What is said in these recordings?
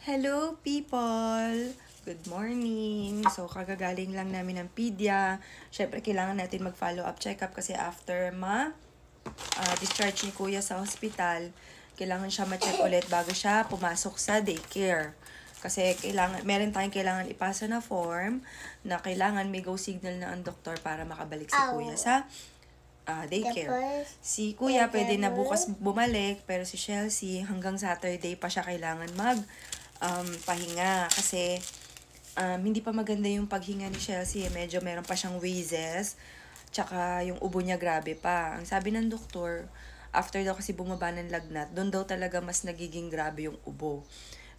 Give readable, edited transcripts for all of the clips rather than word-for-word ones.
Hello people! Good morning! So, kagagaling lang namin ng pedya. Siyempre, kailangan natin mag-follow up check-up kasi after discharge ni kuya sa hospital, kailangan siya ma-check ulit bago siya pumasok sa daycare. Kasi meron tayong kailangan ipasa na form na kailangan may go signal na ang doktor para makabalik si kuya sa daycare. Si kuya pwede na bukas bumalik, pero si Chelsea hanggang Saturday pa siya kailangan pahinga kasi hindi pa maganda yung paghinga ni Chelsea. Medyo meron pa siyang wheezes. Tsaka yung ubo niya grabe pa. Ang sabi ng doktor, after daw kasi bumaba ng lagnat, doon daw talaga mas nagiging grabe yung ubo.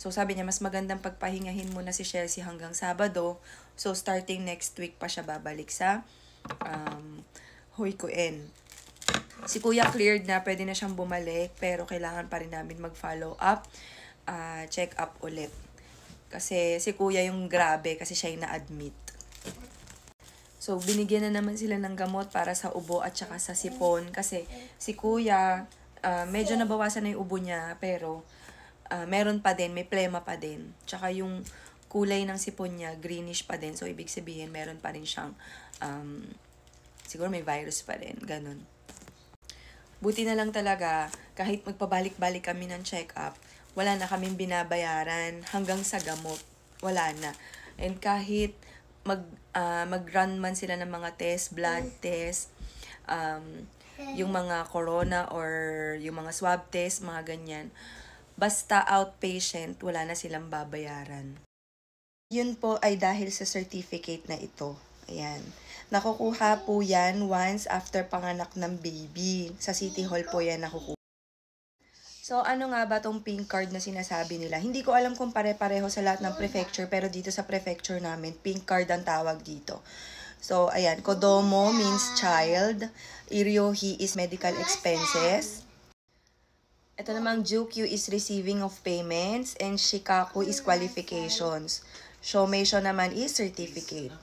So sabi niya, mas magandang pagpahingahin muna si Chelsea hanggang Sabado. So starting next week pa siya babalik sa Hoykuen. Si kuya cleared na, pwede na siyang bumalik, pero kailangan pa rin namin mag-follow up, check up ulit. Kasi si kuya yung grabe kasi siya yung na-admit. So, binigyan na naman sila ng gamot para sa ubo at saka sa sipon. Kasi si kuya, medyo nabawasan na yung ubo niya, pero meron pa din, may plema pa din. Tsaka yung kulay ng sipon niya, greenish pa din. So, ibig sabihin, meron pa rin siyang, siguro may virus pa rin. Ganun. Buti na lang talaga, kahit magpabalik-balik kami ng check-up, wala na kaming binabayaran hanggang sa gamot. Wala na. And kahit mag-run man sila ng mga test, blood test, yung mga corona or yung mga swab test, mga ganyan, basta outpatient, wala na silang babayaran. Yun po ay dahil sa certificate na ito. Ayan. Nakukuha po yan once after panganak ng baby. Sa City Hall po yan nakukuha. So, ano nga ba tong pink card na sinasabi nila? Hindi ko alam kung pare-pareho sa lahat ng prefecture, pero dito sa prefecture namin, pink card ang tawag dito. So, ayan. Kodomo means child. Iryohi is medical expenses. Ito namang Jukyu is receiving of payments. And Shikaku is qualifications. Shomeisho naman is certificate.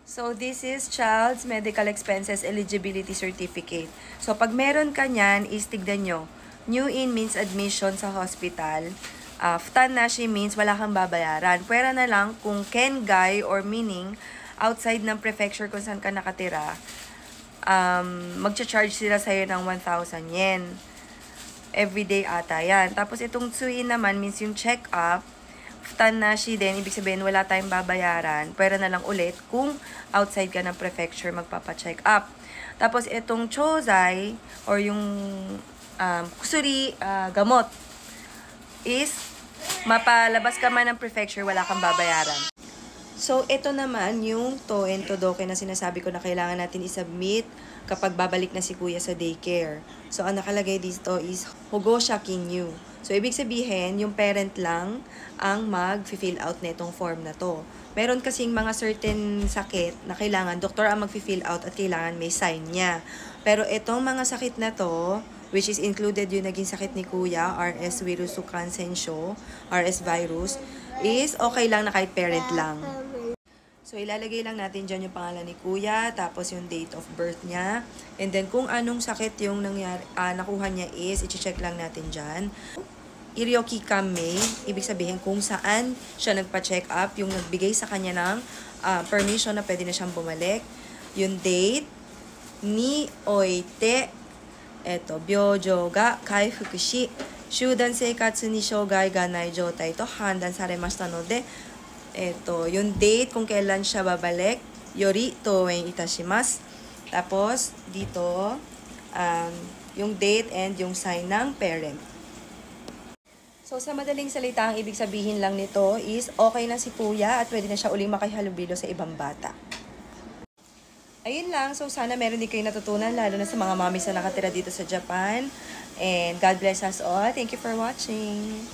So, this is Child's Medical Expenses Eligibility Certificate. So, pag meron ka nyan, is tignan nyo. New in means admission sa hospital. Futanashi means wala kang babayaran. Pwera na lang kung Kengai or meaning outside ng prefecture kung saan ka nakatira, magcha-charge sila sa'yo ng 1,000 yen. Everyday ata yan. Tapos itong Tsuin naman means yung check-up. Futanashi din, ibig sabihin wala tayong babayaran. Pwera na lang ulit kung outside ka ng prefecture magpapa-check up. Tapos itong Chozai or yung kusuri, gamot, is mapalabas ka man ng prefecture, wala kang babayaran. So, ito naman yung Toen Todoke na sinasabi ko na kailangan natin isubmit kapag babalik na si kuya sa daycare. So, ang nakalagay dito is Hogosha Kinyu. So, ibig sabihin, yung parent lang ang mag-fill out na itong form na to. Meron kasing mga certain sakit na kailangan, doktor ang mag-fill out at kailangan may sign niya. Pero itong mga sakit na to, which is included yung naging sakit ni kuya, RS Virusukan Sensho, RS virus, is okay lang na kahit parent lang. So, ilalagay lang natin dyan yung pangalan ni kuya, tapos yung date of birth niya, and then kung anong sakit yung nakuha niya is, i-check lang natin dyan. Iryoki Kame, ibig sabihin kung saan siya nagpa-check up, yung nagbigay sa kanya ng permission na pwede na siyang bumalik. Yung date, ni oite, eto, byojo ga kaifuku shi, shūdan seikatsu ni shougai ga nai joutai to handan saremashita node, eto, yung date kung kailan siya babalik, yori toen itashimasu. Tapos, dito, yung date and yung sign ng parent. So, sa madaling salita, ang ibig sabihin lang nito is okay na si kuya at pwede na siya uling makihalubilo sa ibang bata. Ayun lang. So, sana meron din kayo natutunan, lalo na sa mga mommies na nakatira dito sa Japan. And God bless us all. Thank you for watching.